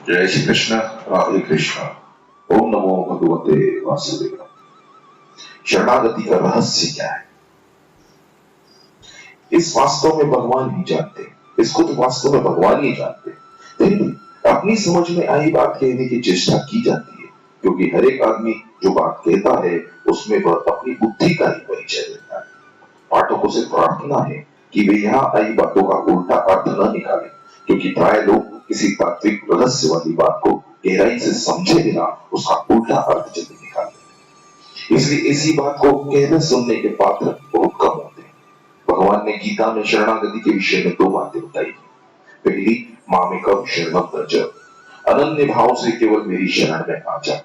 जय श्री कृष्ण। राधे कृष्ण। ओम नमो भगवते वासुदेव। शरणागति का रहस्य क्या है? इस वास्तव में भगवान ही जानते हैं। इसको तो वास्तव में भगवान ही जानते हैं। लेकिन अपनी समझ में आई बात कहने की चेष्टा की जाती है, क्योंकि हर एक आदमी जो बात कहता है उसमें वह अपनी बुद्धि का ही परिचय देता है। पाठकों से प्रार्थना है कि वे यहाँ आई बातों का उल्टा अर्थ न निकालें, क्योंकि प्राय लोग किसी तात्विक रहस्य वाली बात को गहराई से समझे बिना उसका उल्टा अर्थ जल्दी निकालते हैं। इसलिए इसी बात को कहने सुनने के पात्र बहुत कम होते हैं। भगवान ने गीता में शरणागति के विषय में दो बातें बताई। पहली, मामेकम शरणम व्रज, अनन्य भाव से केवल मेरी शरण में आ जा।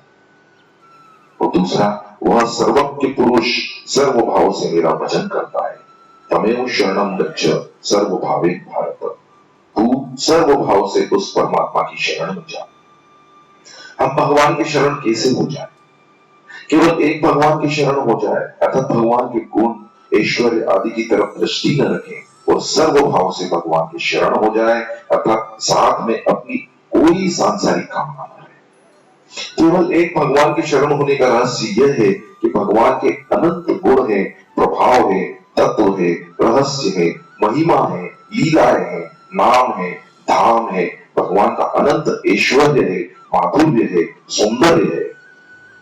और दूसरा, वह सर्वज्ञ पुरुष सर्व भाव से मेरा भजन करता है। तमेव शरणम गच्छ सर्व भावे भारत, तू सर्व भाव से उस परमात्मा की शरण में जा। हम भगवान की शरण कैसे हो जाए? केवल एक भगवान की शरण हो जाए, अर्थात भगवान के गुण ऐश्वर्य आदि की तरफ दृष्टि न रखें और सर्व भाव से भगवान की शरण हो जाए, अर्थात साथ में अपनी कोई सांसारिक कामना न रहे। केवल एक भगवान की शरण होने का रहस्य यह है कि भगवान के अनंत गुण है, प्रभाव है, तत्व है, रहस्य है, महिमा है, लीलाएं है, नाम है, धाम है, भगवान का अनंत ऐश्वर्य है, माधुर्य है, सौंदर्य है।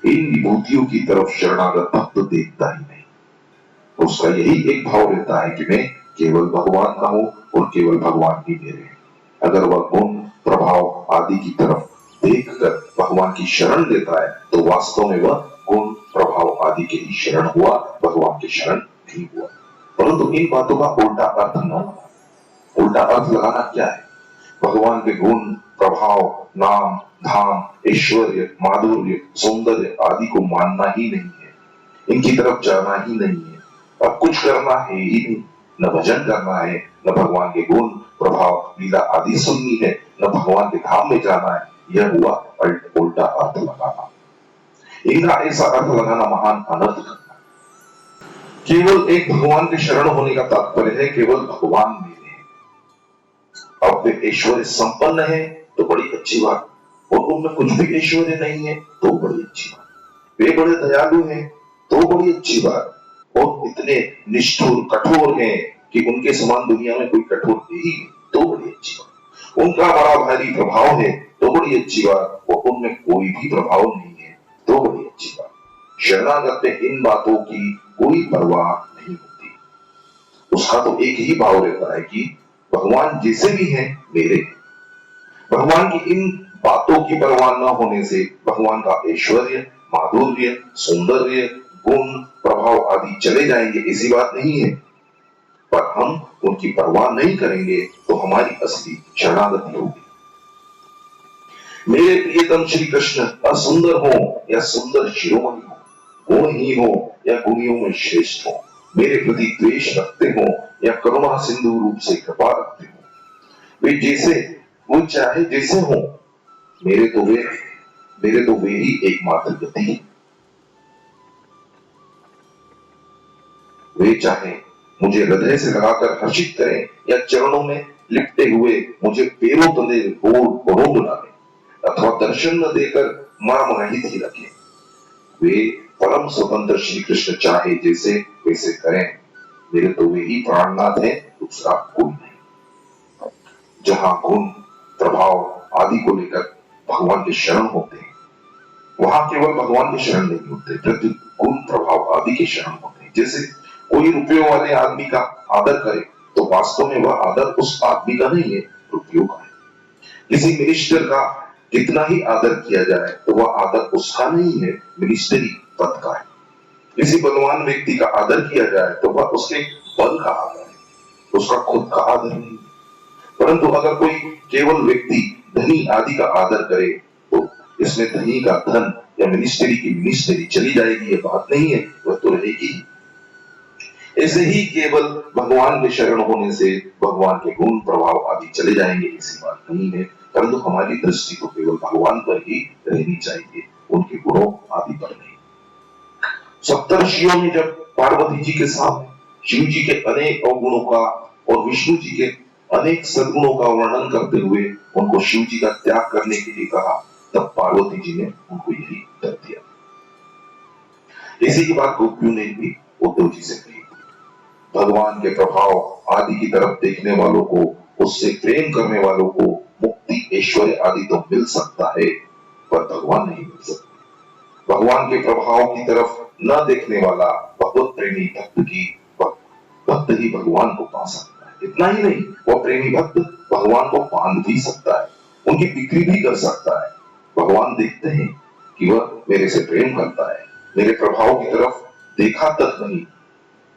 इन विभूतियों की तरफ शरणागत भक्त देखता ही नहीं। उसका यही एक भाव रहता है कि मैं केवल भगवान का हूं और केवल भगवान ही मेरे हैं। अगर वह गुण प्रभाव आदि की तरफ देखकर भगवान की शरण लेता है तो वास्तव में वह गुण प्रभाव आदि के ही शरण हुआ, भगवान की शरण नहीं हुआ। परंतु इन बातों का उल्टा अर्थ न लगाना। उल्टा अर्थ लगाना क्या है? भगवान के गुण प्रभाव नाम धाम ऐश्वर्य माधुर्य सौंदर्य आदि को मानना ही नहीं है, इनकी तरफ जाना ही नहीं है, अब कुछ करना है ही नहीं। न भजन करना है, न भगवान के गुण प्रभाव लीला आदि सुननी है, न भगवान के धाम में जाना है। यह हुआ उल्टा अर्थ लगाना। इनका ऐसा अर्थ लगाना महान अनर्थ करना। केवल एक भगवान के शरण होने का तात्पर्य है केवल भगवान मेरे हैं। अब वे ऐश्वर्य संपन्न है तो बड़ी अच्छी बात, और उनमें कुछ भी ऐश्वर्य नहीं है तो बड़ी अच्छी बात। वे बड़े दयालु हैं तो बड़ी अच्छी बात, और इतने निष्ठुर कठोर हैं कि उनके समान दुनिया में कोई कठोर है ही नहीं तो बड़ी अच्छी बात। उनका बड़ा भारी प्रभाव है तो बड़ी अच्छी बात, और उनमें कोई भी प्रभाव नहीं है तो बड़ी अच्छी बात। शरणागत में इन बातों की कोई परवाह नहीं होती। उसका तो एक ही भाव रहता है कि भगवान जैसे भी हैं मेरे। भगवान की इन बातों की परवाह न होने से भगवान का ऐश्वर्य माधुर्य सौंदर्य गुण प्रभाव आदि चले जाएंगे, ऐसी बात नहीं है। पर हम उनकी परवाह नहीं करेंगे तो हमारी असली शरणागति होगी। मेरे प्रियतम श्री कृष्ण असुंदर हो या सुंदर शिरोमणि हो, गुणहीन हो या गुणियों में श्रेष्ठ हो, मेरे प्रति द्वेष रखते हो या करुणा सिंधु रूप से कृपा रखते हो, वे जैसे वो चाहे जैसे हो, मेरे तो वे ही एकमात्र गति है। वे चाहे मुझे हृदय से लगाकर हर्षित करें या चरणों में लिपटे हुए मुझे पैरों तले रोंद डालें, अथवा दर्शन न देकर मर्म रहित ही रखें। वे परम स्वतंत्र श्री कृष्ण चाहे जैसे वैसे करें, मेरे तो वे ही प्राणनाथ है, दूसरा कोई नहीं। जहां गुण प्रभाव आदि को लेकर भगवान के शरण होते हैं, वहां केवल भगवान के शरण नहीं होते, प्रति गुण प्रभाव आदि के शरण होते हैं। जैसे कोई रुपयों वाले आदमी का आदर करे तो वास्तव में वह आदर उस आदमी का नहीं है, रुपयों का है। किसी मिनिस्टर का कितना ही आदर किया जाए तो वह आदर उसका नहीं है, मिनिस्टरी पद का है। किसी बलवान व्यक्ति का आदर किया जाए तो वह उसके बल का आदर है, उसका खुद का आदर नहीं। परंतु अगर कोई केवल व्यक्ति धनी आदि का आदर करे तो इसमें धनी का धन या मिनिस्ट्री की मिनिस्ट्री चली जाएगी, ये बात नहीं है, वह तो रहेगी। ऐसे ही केवल भगवान के शरण होने से भगवान के गुण प्रभाव आदि चले जाएंगे, ऐसी बात नहीं है। परंतु हमारी दृष्टि तो केवल भगवान पर ही रहनी चाहिए, उनके गुणों आदि पर नहीं। सप्तर्षियों ने जब पार्वती जी के सामने शिव जी के अनेक अवगुणों का और विष्णु जी के अनेक सद्गुणों का वर्णन करते हुए उनको शिव जी का त्याग करने के लिए कहा, तब पार्वती जी ने उनको यही उत्तर दिया। इसी की बात गोपियों ने भी उद्धव जी से कही। भगवान के प्रभाव आदि की तरफ देखने वालों को, उससे प्रेम करने वालों को मुक्ति, ऐश्वर्य आदि तो मिल सकता है, पर भगवान नहीं मिल सकते। भगवान के प्रभाव की तरफ न देखने वाला भगवत प्रेमी भक्त ही भगवान को पा सकता है। इतना ही नहीं, वह प्रेमी भक्त भगवान को बांध भी सकता है, उनकी बिक्री भी कर सकता है। भगवान देखते हैं कि वह मेरे से प्रेम करता है, मेरे प्रभाव की तरफ देखा तक नहीं,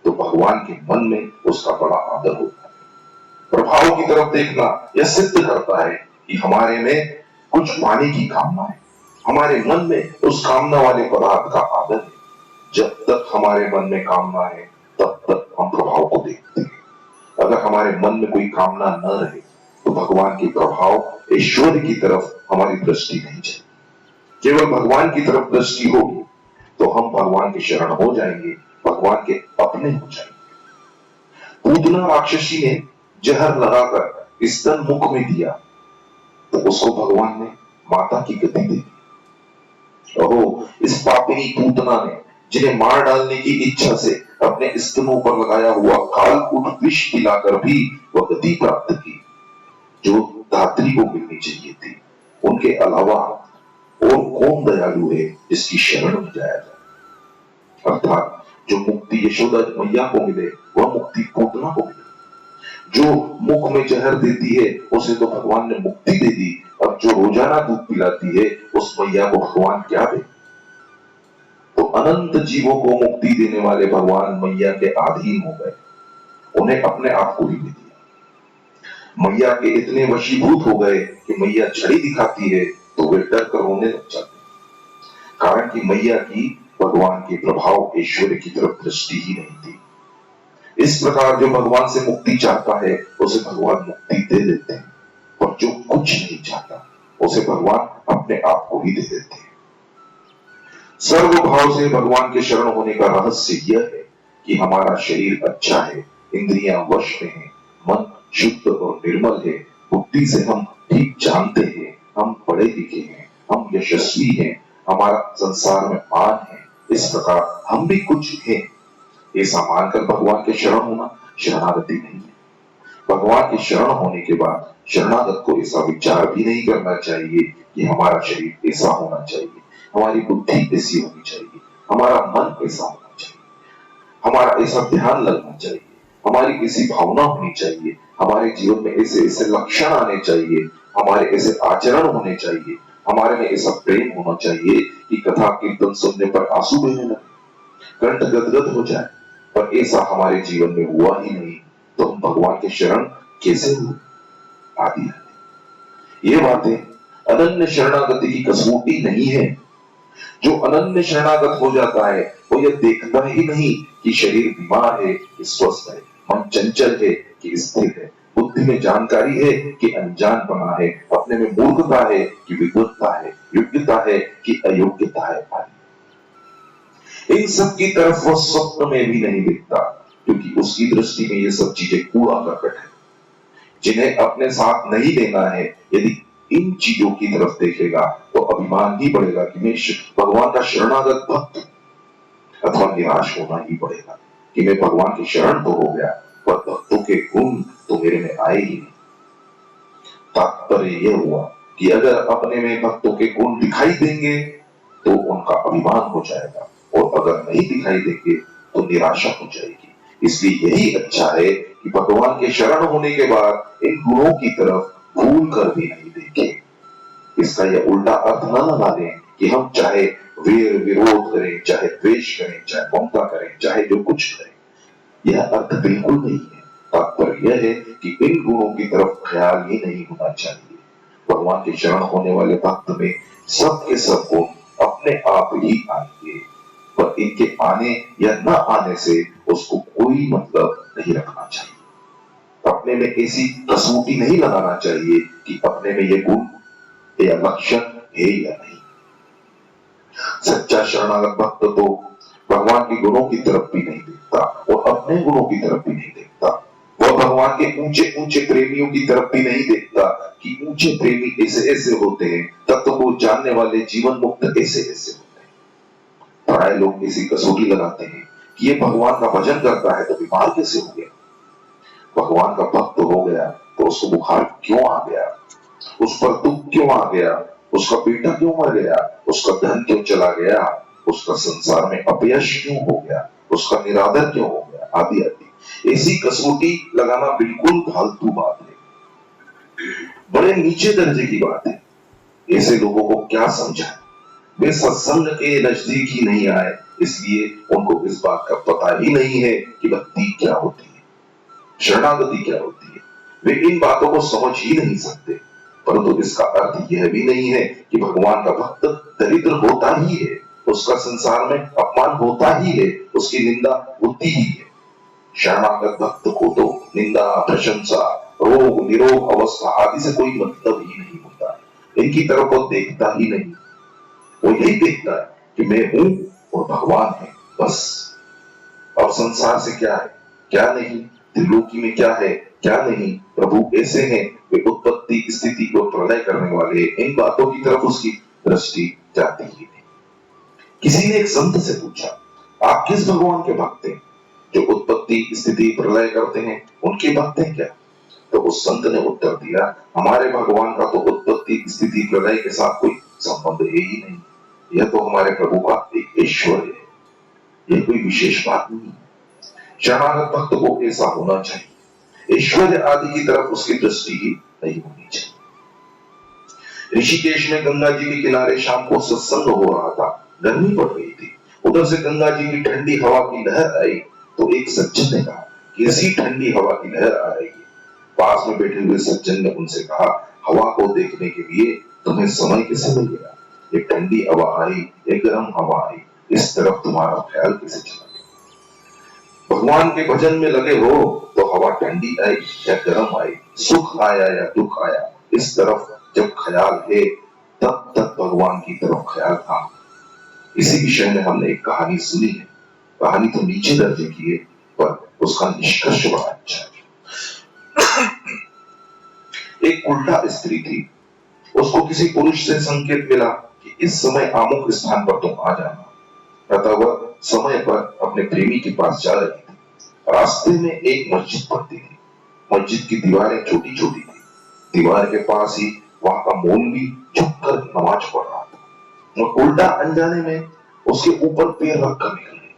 तो भगवान के मन में उसका बड़ा आदर होता है। प्रभाव की तरफ देखना यह सिद्ध करता है कि हमारे में कुछ पाने की कामना है, हमारे मन में उस कामना वाले पदार्थ का आदर है। जब तक हमारे मन में कामना है, तब तक हम प्रभाव को देखते हैं। अगर हमारे मन में कोई कामना न रहे, तो भगवान के प्रभाव, ऐश्वर्य की तरफ हमारी दृष्टि नहीं जाएगी। केवल भगवान की तरफ दृष्टि होगी, तो हम भगवान के शरण हो जाएंगे, भगवान के अपने हो जाएंगे। पूतना राक्षसी ने जहर लगाकर स्तन मुख में दिया, तो उसको भगवान ने माता की गति दे दी। ओहो, इस पापिनी पूतना ने, जिन्हें मार डालने की इच्छा से अपने स्तनों पर लगाया हुआ कालकूट विष पिलाकर भी वह गति प्राप्त की, जो धात्री को मिलनी चाहिए थी। उनके अलावा और कौन दयालु है जिसकी शरण में जाया जाए। अर्थात जो मुक्ति यशोदा मैया को मिले, वह मुक्ति पूतना को मिले। जो मुख में जहर देती है, उसे तो भगवान ने मुक्ति दे दी, अब जो रोजाना दूध पिलाती है, उस मैया को भगवान क्या दे। तो अनंत जीवों को मुक्ति देने वाले भगवान मैया के अधीन हो गए, उन्हें अपने आप को ही दे दिया। मैया के इतने वशीभूत हो गए कि मैया छड़ी दिखाती है तो वे डर कर रोने लग जाते, कारण कि मैया की भगवान के प्रभाव, ऐश्वर्य की तरफ दृष्टि ही नहीं थी। इस प्रकार जो भगवान से मुक्ति चाहता है, उसे भगवान मुक्ति दे देते हैं, और जो कुछ नहीं चाहता, उसे भगवान अपने आप को ही दे देते हैं। सर्वभाव से भगवान के शरण होने का रहस्य यह है कि हमारा शरीर अच्छा है, इंद्रियां वश में है, मन शुद्ध और निर्मल है, बुद्धि से हम ठीक जानते हैं, हम पढ़े लिखे हैं, हम यशस्वी हैं, हमारा संसार में मान है, इस प्रकार हम भी कुछ हैं। ऐसा मानकर भगवान के शरण होना शरणागति नहीं है। भगवान के शरण होने के बाद शरणागत को ऐसा विचार भी नहीं करना चाहिए कि हमारा शरीर ऐसा होना चाहिए, हमारी बुद्धि ऐसी होनी चाहिए, हमारा मन ऐसा होना चाहिए, हमारा ऐसा ध्यान लगना चाहिए, हमारी ऐसी भावना होनी चाहिए, हमारे जीवन में ऐसे ऐसे लक्षण आने चाहिए, हमारे ऐसे आचरण होने चाहिए, हमारे में ऐसा प्रेम होना चाहिए कि कथा कीर्तन सुनने पर आंसू बहने लगे, कंठ गदगद हो जाए। पर ऐसा हमारे जीवन में हुआ ही नहीं, तो हम भगवान के शरण कैसे हुए? आदि ये बातें अनन्य शरणागति की कसौटी नहीं है। जो अनन्य शरणागत हो जाता है, वो ये देखता ही नहीं कि शरीर बीमार है कि स्वस्थ है, मन चंचल है कि स्थिर है, बुद्धि में जानकारी है कि अनजानपना है, अपने में मूर्खता है कि विद्वत्ता है, योग्यता है कि अयोग्यता है। इन सब की तरफ वह स्वप्न में भी नहीं दिखता, क्योंकि उसकी दृष्टि में ये सब चीजें कूड़ा करकट है, जिन्हें अपने साथ नहीं लेना है। यदि इन चीजों की तरफ देखेगा तो अभिमान ही बढ़ेगा कि मैं भगवान का शरणागत भक्त, अथवा निराश होना ही पड़ेगा कि मैं भगवान की शरण तो हो गया, पर भक्तों के गुण तो मेरे में आए ही नहीं। तात्पर्य यह हुआ कि अगर अपने में भक्तों के गुण दिखाई देंगे तो उनका अभिमान हो जाएगा, और अगर नहीं दिखाई देंगे तो निराशा हो जाएगी। इसलिए यही अच्छा है कि भगवान के शरण होने के बाद इन गुणों की तरफ भूल कर भी नहीं देखें। इसका यह उल्टा अर्थ न लगा दें कि हम चाहे वेर विरोध करें, चाहे द्वेष करें, चाहे ममता करें, चाहे जो कुछ करें, यह अर्थ बिल्कुल नहीं है। तात्पर्य यह है कि इन गुणों की तरफ ख्याल ही नहीं होना चाहिए। भगवान के शरण होने वाले भक्त में सबके सब गुण अपने आप ही आएंगे, पर इनके आने या न आने से उसको कोई मतलब नहीं रखना चाहिए। अपने में ऐसी कसौटी नहीं लगाना चाहिए कि अपने में ये गुण या लक्षण है या नहीं। सच्चा शरणागत भक्त तो भगवान के गुणों की तरफ भी नहीं देखता और अपने गुणों की तरफ भी नहीं देखता, वह भगवान भगवान के ऊंचे ऊंचे प्रेमियों की तरफ भी नहीं देखता कि ऊंचे प्रेमी ऐसे ऐसे होते हैं, तब तो वो जानने वाले जीवन मुक्त ऐसे ऐसे होते हैं। पराये लोग ऐसी कसौटी लगाते हैं कि ये भगवान का भजन करता है तो बीमार कैसे हो गया, भगवान का भक्त हो गया तो उसको बुखार क्यों आ गया, उस पर दुख क्यों आ गया, उसका बेटा क्यों मर गया, उसका धन क्यों चला गया, उसका संसार में अपयश क्यों हो गया, उसका निरादर क्यों हो गया, आदि आदि। ऐसी कसौटी लगाना बिल्कुल फालतू बात है, बड़े नीचे दर्जे की बात है। ऐसे लोगों को क्या समझाएं, वे सत्संग के नजदीक ही नहीं आए, इसलिए उनको इस बात का पता ही नहीं है कि भक्ति क्या होती है, शरणागति क्या होती है। वे इन बातों को समझ ही नहीं सकते, परंतु इसका अर्थ यह भी नहीं है कि भगवान का भक्त दरिद्र होता ही है, उसका संसार में अपमान होता ही है, उसकी निंदा होती ही है। शरणागत भक्त को तो निंदा, प्रशंसा, रोग निरोग अवस्था आदि से कोई मतलब ही नहीं होता है। इनकी तरफ वो देखता ही नहीं, वो यही देखता है कि मैं हूं और भगवान है, बस। अब संसार से क्या है क्या नहीं, त्रिलोकी में क्या है क्या नहीं, प्रभु ऐसे हैं, वे उत्पत्ति स्थिति और प्रलय करने वाले, इन बातों की तरफ उसकी दृष्टि जाती ही नहीं। किसी ने एक संत से पूछा, आप किस भगवान के भक्त हैं, जो उत्पत्ति स्थिति प्रलय करते हैं उनके भक्त हैं क्या? तो उस संत ने उत्तर दिया, हमारे भगवान का तो उत्पत्ति स्थिति प्रलय के साथ कोई संबंध है ही नहीं, यह तो हमारे प्रभु का एक ऐश्वर्य है, यह कोई विशेष बात नहीं है। शरणागत भक्त को ऐसा होना चाहिए, ऐश्वर्य आदि की तरफ उसकी दृष्टि ही नहीं होनी चाहिए। ऋषिकेश में गंगा जी के किनारे शाम को सत्संग हो रहा था, गर्मी पड़ रही थी, उधर से गंगा जी की ठंडी हवा की लहर आई, तो एक सज्जन ने कहा, कैसी ठंडी हवा की लहर आ रही है। पास में बैठे हुए सज्जन ने उनसे कहा, हवा को देखने के लिए तुम्हें समय कैसे मिल गया, एक ठंडी हवा आई, एक गर्म हवा आई, इस तरफ तुम्हारा ख्याल कैसे चला गया? भगवान के भजन में लगे हो तो हवा ठंडी आई या गर्म आई, सुख आया या दुख आया, इस तरफ जब ख्याल है तब तक भगवान की तरफ ख्याल था। इसी विषय में हमने एक कहानी सुनी है, कहानी तो नीचे दर्जे की है पर उसका निष्कर्ष बड़ा अच्छा है। एक उल्टा स्त्री थी, उसको किसी पुरुष से संकेत मिला कि इस समय अमुक स्थान पर तुम आ जाना। अतः वह समय पर अपने प्रेमी के पास जा रही थी। रास्ते में एक मस्जिद पड़ती थी, मस्जिद की दीवारें छोटी छोटी थी, दीवार के पास ही वहां का मौलवी झुककर नमाज पढ़ रहा था। और उल्टा अनजाने में उसके ऊपर पैर रखकर निकल गई।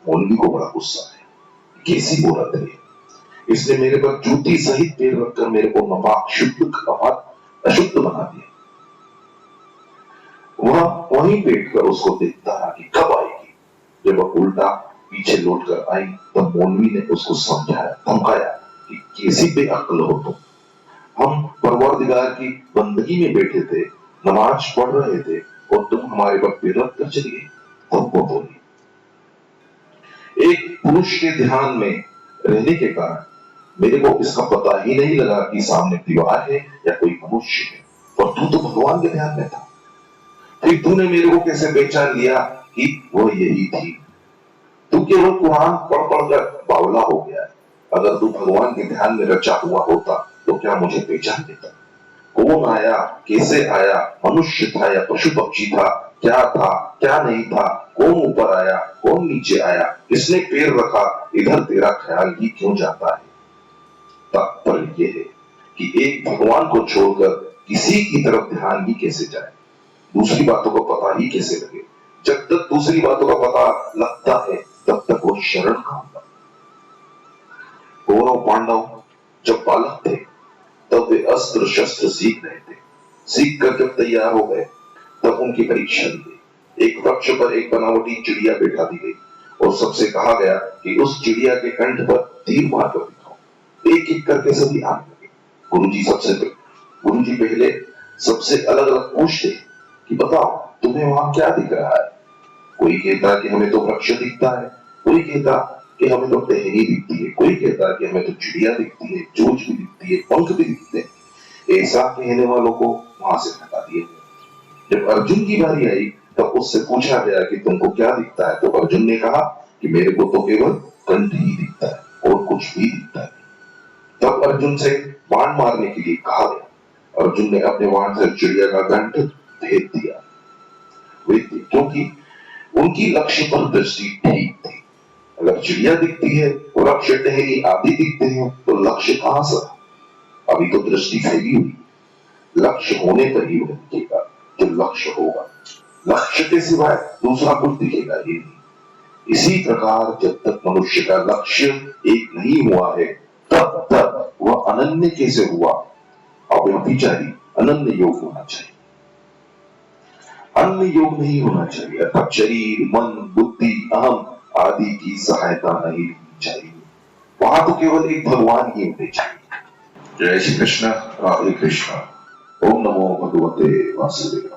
मौलवी को बड़ा गुस्सा आया, कैसी औरत है, इसने मेरे पर जूती सहित पैर रखकर मेरे को नापाक अशुद्ध बना दिया। वह वहीं बैठकर उसको देखता रहा कि कब आएगी। जब वह उल्टा पीछे लौटकर आई तब मौलवी ने उसको समझाया, धमकाया कि कैसी बेअक्ल हो तुम, हम परवरदिगार की बंदगी में बैठे थे, नमाज पढ़ रहे थे और तुम हमारे पर पैर रखकर चली गई। तब वो बोली, एक पुरुष के ध्यान में रहने के कारण मेरे को इसका पता ही नहीं लगा कि सामने दीवार है या कोई मनुष्य है, और तू तो भगवान के ध्यान में था। फिर तूने मेरे को कैसे पहचान लिया कि वो यही थी? तू केवल कुरान पढ़ पढ़कर बावला हो गया है। अगर तू भगवान के ध्यान में रचा हुआ होता तो क्या मुझे पहचान लेता? कौन आया, कैसे आया, मनुष्य था या पशु पक्षी था, क्या था क्या नहीं था, कौन ऊपर आया कौन नीचे आया, किसने पैर रखा, इधर तेरा ख्याल ही क्यों जाता है? तात्पर्य यह है कि एक भगवान को छोड़कर किसी की तरफ ध्यान ही कैसे जाए, दूसरी बातों को पता ही कैसे लगे। जब तक दूसरी बातों का पता लगता है तब तक वो शरण कहां होगा। कौरव पांडव जब बालक थे तब वे अस्त्र शस्त्र सीख रहे थे, सीख कर जब तैयार हो गए तब उनकी परीक्षा ली गई। एक वृक्ष पर एक बनावटी चिड़िया बैठा दी गई और सबसे कहा गया कि उस चिड़िया के कंठ पर तीर मारकर दिखाओ। एक एक करके सभी आने लगे। गुरुजी पहले सबसे अलग अलग पूछते कि बताओ तुम्हें वहां क्या दिख रहा है। कोई कहता कि हमें तो वृक्ष दिखता है, कोई कहता कि हमें तो टहनी दिखती है, कोई कहता कि हमें तो चिड़िया दिखती है, चोंच भी दिखती है, पंख भी दिखते हैं। ऐसा कहने वालों को वहां से हटा दिया। जब अर्जुन की बारी आई तब उससे पूछा गया कि तुमको क्या दिखता है, तो अर्जुन ने कहा कि मेरे को तो केवल कंठ ही दिखता है और कुछ भी दिखता है। तब अर्जुन से बाण मारने के लिए कहा गया। अर्जुन ने अपने बाण से चिड़िया का कंठ भेद दिया। क्योंकि उनकी लक्ष्य पर दृष्टि ठीक थी। अगर चिड़िया दिखती है और लक्ष्य टहनी आदि दिखते हैं तो लक्ष्य कहां से? अभी तो दृष्टि फैली हुई। लक्ष्य होने पर ही वह दिखेगा जो लक्ष्य होगा। लक्ष्य के सिवाय दूसरा कुछ दिखेगा ही नहीं। इसी प्रकार जब तक मनुष्य का लक्ष्य एक नहीं हुआ है तब तक वह अनन्य कैसे हुआ? अव्यभिचारी अनन्य योग होना चाहिए। अन्य योग नहीं होना चाहिए अर्थात शरीर, मन, बुद्धि, अहम आदि की सहायता नहीं लेनी चाहिए। वहां तो केवल एक भगवान ही होने चाहिए। जय श्री कृष्ण, राधे कृष्ण। ओम नमो भगवते वासुदेवाय।